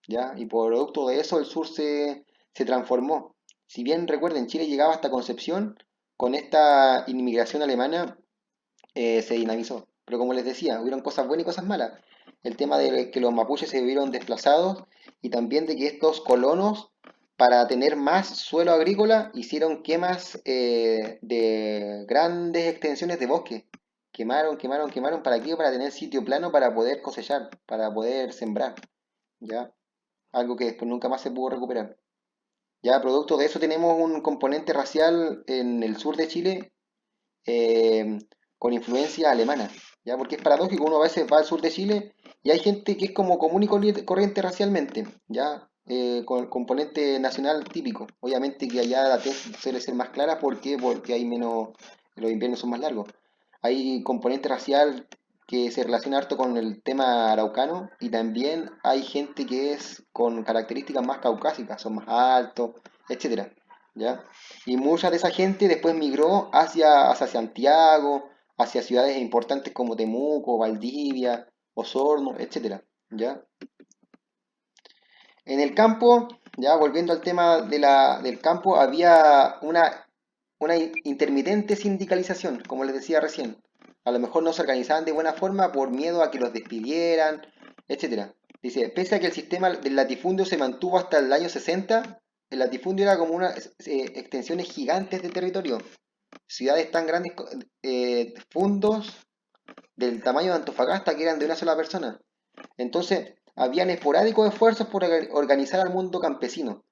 ¿ya? Y por producto de eso el sur se transformó. Si bien recuerden, Chile llegaba hasta Concepción, con esta inmigración alemana se dinamizó. Pero como les decía, hubieron cosas buenas y cosas malas. El tema de que los mapuches se vieron desplazados y también de que estos colonos, para tener más suelo agrícola, hicieron quemas de grandes extensiones de bosque. Quemaron, quemaron, quemaron. ¿Para qué? Para tener sitio plano para poder cosechar, para poder sembrar. ¿Ya? Algo que después nunca más se pudo recuperar. Ya, producto de eso tenemos un componente racial en el sur de Chile eh, con influencia alemana, ¿ya? Porque es paradójico, uno a veces va al sur de Chile y hay gente que es como común y corriente racialmente, ¿ya? Con componente nacional típico. Obviamente que allá la tez suele ser más clara porque hay menos, los inviernos son más largos. Hay componente racial que se relaciona harto con el tema araucano y también hay gente que es con características más caucásicas, son más altos, etcétera, ¿ya? Y mucha de esa gente después migró hacia Santiago, hacia ciudades importantes como Temuco, Valdivia, Osorno, etcétera, ¿ya? En el campo, ya volviendo al tema del campo, había una intermitente sindicalización, como les decía recién. A lo mejor no se organizaban de buena forma por miedo a que los despidieran, etcétera. Dice, pese a que el sistema del latifundio se mantuvo hasta el año 60, el latifundio era como unas extensiones gigantes de territorio. Ciudades tan grandes, fundos del tamaño de Antofagasta que eran de una sola persona. Entonces, habían esporádicos esfuerzos por organizar al mundo campesino.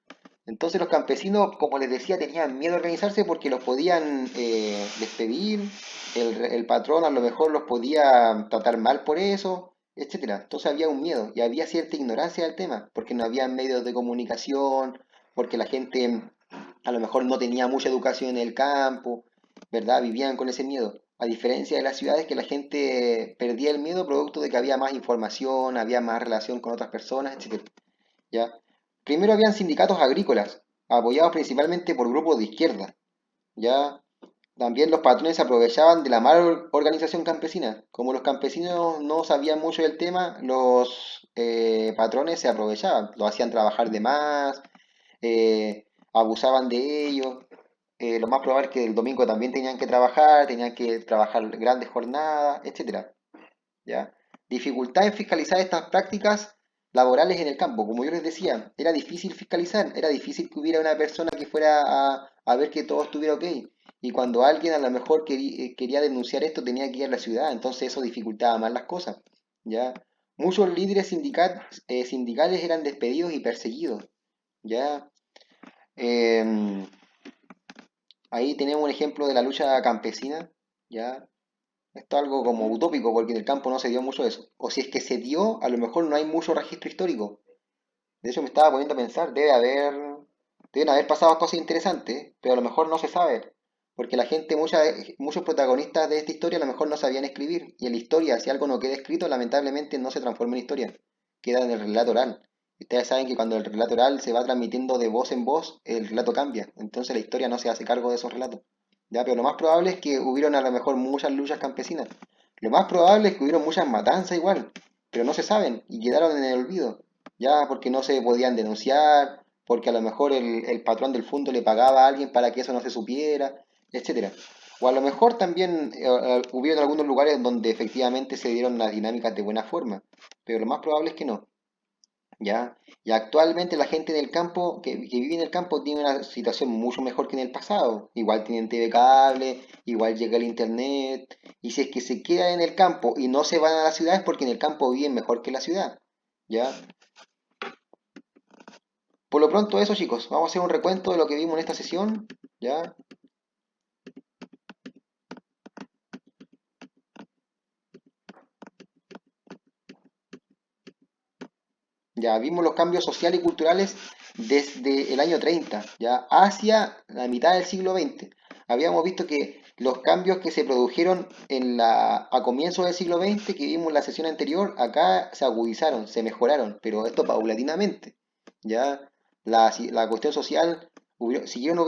Entonces los campesinos, como les decía, tenían miedo a organizarse porque los podían despedir, el patrón a lo mejor los podía tratar mal por eso, etcétera. Entonces había un miedo y había cierta ignorancia del tema, porque no había medios de comunicación, porque la gente a lo mejor no tenía mucha educación en el campo, ¿verdad? Vivían con ese miedo. A diferencia de las ciudades que la gente perdía el miedo producto de que había más información, había más relación con otras personas, etcétera. ¿Ya? Primero habían sindicatos agrícolas, apoyados principalmente por grupos de izquierda, ¿ya? También los patrones se aprovechaban de la mala organización campesina. Como los campesinos no sabían mucho del tema, los patrones se aprovechaban, lo hacían trabajar de más, abusaban de ellos. Lo más probable es que el domingo también tenían que trabajar grandes jornadas, etcétera. ¿Ya? Dificultad en fiscalizar estas prácticas laborales en el campo. Como yo les decía, era difícil fiscalizar, era difícil que hubiera una persona que fuera a ver que todo estuviera ok. Y cuando alguien a lo mejor quería denunciar esto, tenía que ir a la ciudad, entonces eso dificultaba más las cosas. ¿Ya? Muchos líderes sindicales eran despedidos y perseguidos. ¿Ya? Em, Ahí tenemos un ejemplo de la lucha campesina. ¿Ya? Esto es algo como utópico porque en el campo no se dio mucho de eso. O si es que se dio, a lo mejor no hay mucho registro histórico. De hecho, me estaba poniendo a pensar, deben haber pasado cosas interesantes, pero a lo mejor no se sabe. Porque la gente, muchos protagonistas de esta historia a lo mejor no sabían escribir. Y en la historia, si algo no queda escrito, lamentablemente no se transforma en historia. Queda en el relato oral. Ustedes saben que cuando el relato oral se va transmitiendo de voz en voz, el relato cambia. Entonces la historia no se hace cargo de esos relatos. Ya, pero lo más probable es que hubieron a lo mejor muchas luchas campesinas. Lo más probable es que hubieron muchas matanzas igual, pero no se saben y quedaron en el olvido. Ya, porque no se podían denunciar, porque a lo mejor el patrón del fondo le pagaba a alguien para que eso no se supiera, etcétera. O a lo mejor también hubieron algunos lugares donde efectivamente se dieron las dinámicas de buena forma, pero lo más probable es que no. ¿Ya? Y actualmente la gente del campo, que vive en el campo, tiene una situación mucho mejor que en el pasado. Igual tienen TV cable, igual llega el internet. Y si es que se quedan en el campo y no se van a la ciudad es porque en el campo viven mejor que en la ciudad. ¿Ya? Por lo pronto eso, chicos. Vamos a hacer un recuento de lo que vimos en esta sesión. ¿Ya? Ya vimos los cambios sociales y culturales desde el año 30, ya hacia la mitad del siglo XX. Habíamos visto que los cambios que se produjeron a comienzos del siglo XX, que vimos en la sesión anterior, acá se agudizaron, se mejoraron, pero esto paulatinamente. Ya la cuestión social, siguieron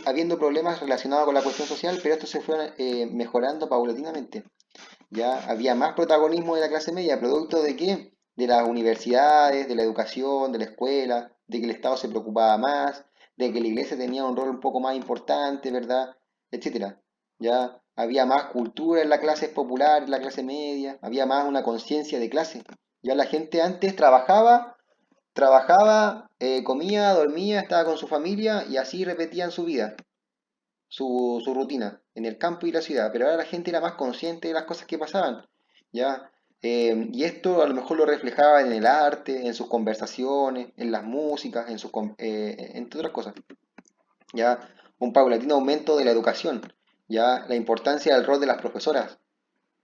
habiendo problemas relacionados con la cuestión social, pero esto se fue mejorando paulatinamente. Ya había más protagonismo de la clase media, producto de qué? de las universidades, de la educación, de la escuela, de que el Estado se preocupaba más, de que la iglesia tenía un rol un poco más importante, ¿verdad? Etcétera. Ya había más cultura en la clase popular, en la clase media, había más una conciencia de clase. Ya la gente antes trabajaba, comía, dormía, estaba con su familia y así repetían su vida, su rutina, en el campo y la ciudad. Pero ahora la gente era más consciente de las cosas que pasaban, ¿ya? Y esto a lo mejor lo reflejaba en el arte, en sus conversaciones, en las músicas, entre otras cosas, ¿ya? Un paulatino aumento de la educación, ¿ya? La importancia del rol de las profesoras,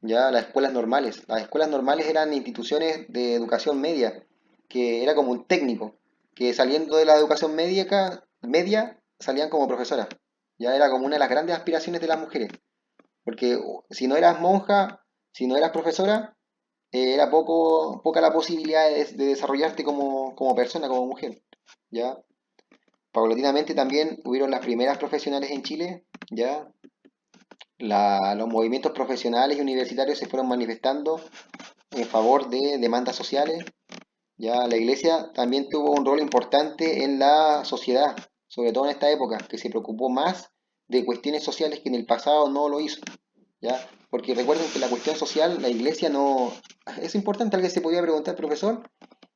¿ya? Las escuelas normales. Las escuelas normales eran instituciones de educación media, que era como un técnico, que saliendo de la educación media salían como profesoras. Ya era como una de las grandes aspiraciones de las mujeres, porque si no eras monja, si no eras profesora, era poca la posibilidad de desarrollarte como persona, como mujer. ¿Ya? Paulatinamente también hubieron las primeras profesionales en Chile, ¿ya? Los movimientos profesionales y universitarios se fueron manifestando en favor de demandas sociales. Ya la iglesia también tuvo un rol importante en la sociedad, sobre todo en esta época, que se preocupó más de cuestiones sociales que en el pasado no lo hizo. ¿Ya? Porque recuerden que la cuestión social, la iglesia no... Es importante, alguien se podía preguntar, profesor,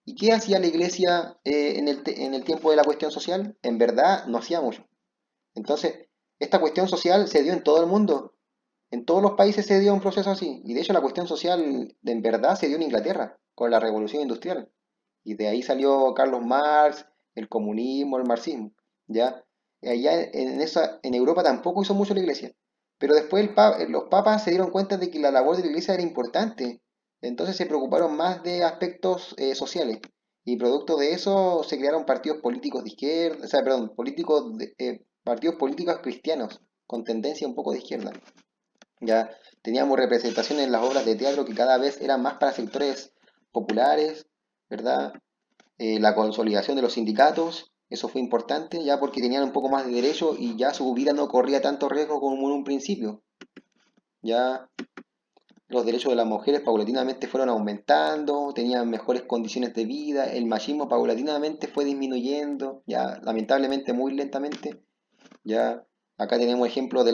¿y qué hacía la iglesia en el tiempo de la cuestión social? En verdad, no hacía mucho. Entonces, esta cuestión social se dio en todo el mundo. En todos los países se dio un proceso así. Y de hecho la cuestión social en verdad se dio en Inglaterra, con la revolución industrial. Y de ahí salió Carlos Marx, el comunismo, el marxismo. ¿Ya? Y allá en Europa tampoco hizo mucho la iglesia. Pero después los papas se dieron cuenta de que la labor de la iglesia era importante. Entonces se preocuparon más de aspectos sociales. Y producto de eso se crearon partidos políticos de izquierda, o sea, perdón, partidos políticos cristianos, con tendencia un poco de izquierda. Ya teníamos representación en las obras de teatro que cada vez eran más para sectores populares, ¿verdad? La consolidación de los sindicatos, eso fue importante, ya porque tenían un poco más de derecho y ya su vida no corría tanto riesgo como en un principio. Ya los derechos de las mujeres paulatinamente fueron aumentando, tenían mejores condiciones de vida, el machismo paulatinamente fue disminuyendo, ya lamentablemente muy lentamente. Ya acá tenemos ejemplos de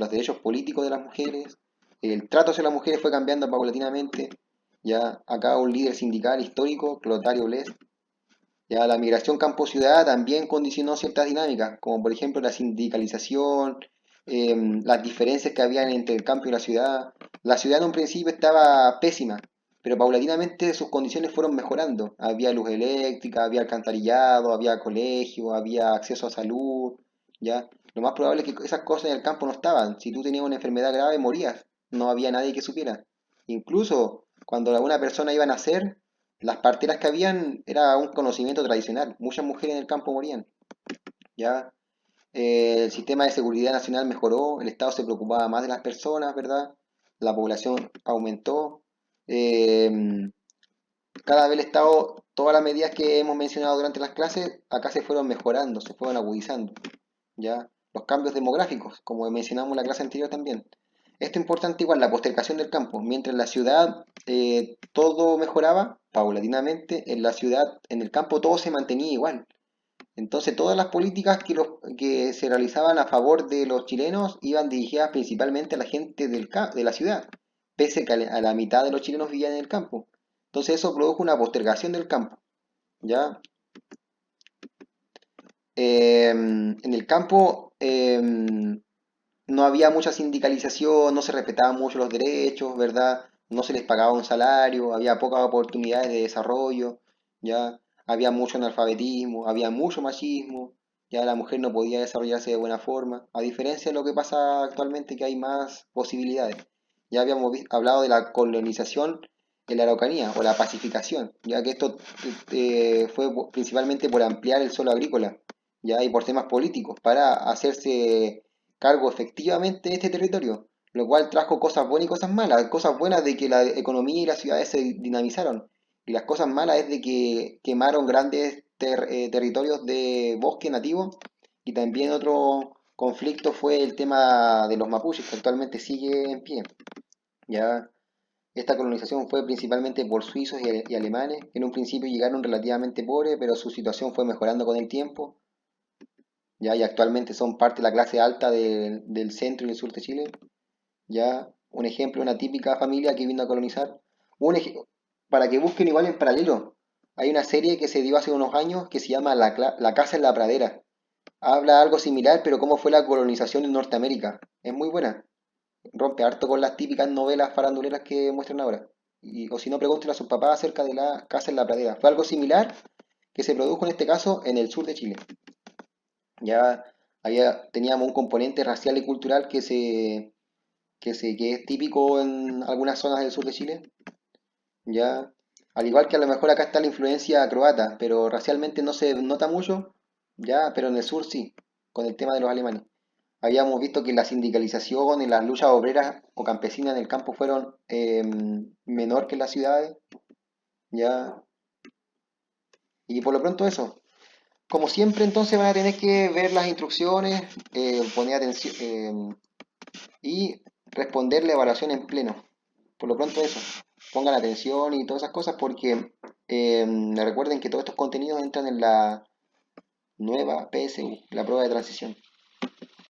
los derechos políticos de las mujeres. El trato hacia las mujeres fue cambiando paulatinamente. Ya acá un líder sindical histórico, Clotario Blest. Ya la migración campo-ciudad también condicionó ciertas dinámicas, como por ejemplo la sindicalización, las diferencias que había entre el campo y la ciudad. La ciudad en un principio estaba pésima, pero paulatinamente sus condiciones fueron mejorando. Había luz eléctrica, había alcantarillado, había colegio, había acceso a salud, ¿ya? Lo más probable es que esas cosas en el campo no estaban. Si tú tenías una enfermedad grave, morías. No había nadie que supiera. Incluso cuando una persona iba a nacer, las parteras que habían era un conocimiento tradicional. Muchas mujeres en el campo morían, ¿ya? El sistema de seguridad nacional mejoró, el Estado se preocupaba más de las personas, ¿verdad? La población aumentó. Eh, Cada vez el Estado, todas las medidas que hemos mencionado durante las clases, acá se fueron mejorando, se fueron agudizando, ¿ya? Los cambios demográficos, como mencionamos en la clase anterior también. Esto es importante igual, la postergación del campo. Mientras en la ciudad todo mejoraba, paulatinamente, en la ciudad, en el campo todo se mantenía igual. Entonces todas las políticas que se realizaban a favor de los chilenos iban dirigidas principalmente a la gente de la ciudad, pese que a la mitad de los chilenos vivían en el campo. Entonces eso produjo una postergación del campo, ¿ya? En el campo no había mucha sindicalización, no se respetaban mucho los derechos, ¿verdad? No se les pagaba un salario, había pocas oportunidades de desarrollo, ¿ya? Había mucho analfabetismo, había mucho machismo, ya la mujer no podía desarrollarse de buena forma, a diferencia de lo que pasa actualmente que hay más posibilidades. Ya habíamos hablado de la colonización en la Araucanía o la pacificación, ya que esto fue principalmente por ampliar el suelo agrícola, ya y por temas políticos, para hacerse cargo efectivamente de este territorio, lo cual trajo cosas buenas y cosas malas. Cosas buenas de que la economía y las ciudades se dinamizaron, y las cosas malas es de que quemaron grandes territorios de bosque nativo, y también otro conflicto fue el tema de los mapuches, que actualmente sigue en pie. ¿Ya? Esta colonización fue principalmente por suizos y alemanes, que en un principio llegaron relativamente pobres, pero su situación fue mejorando con el tiempo, ya, y actualmente son parte de la clase alta del centro y el sur de Chile. Ya, un ejemplo, una típica familia que vino a colonizar. Un para que busquen igual en paralelo, hay una serie que se dio hace unos años que se llama La Casa en la Pradera. Habla algo similar, pero cómo fue la colonización en Norteamérica. Es muy buena. Rompe harto con las típicas novelas faranduleras que muestran ahora. O si no, pregúntenle a sus papás acerca de la Casa en la Pradera. Fue algo similar que se produjo en este caso en el sur de Chile. Ya teníamos un componente racial y cultural que es típico en algunas zonas del sur de Chile, ya, al igual que a lo mejor acá está la influencia croata, pero racialmente no se nota mucho, ya, pero en el sur sí, con el tema de los alemanes. Habíamos visto que la sindicalización y las luchas obreras o campesinas en el campo fueron menor que en las ciudades, ya, y por lo pronto eso. Como siempre, entonces van a tener que ver las instrucciones, poner atención, y responder la evaluación en pleno. Por lo pronto eso, pongan atención y todas esas cosas porque recuerden que todos estos contenidos entran en la nueva PSU, la prueba de transición.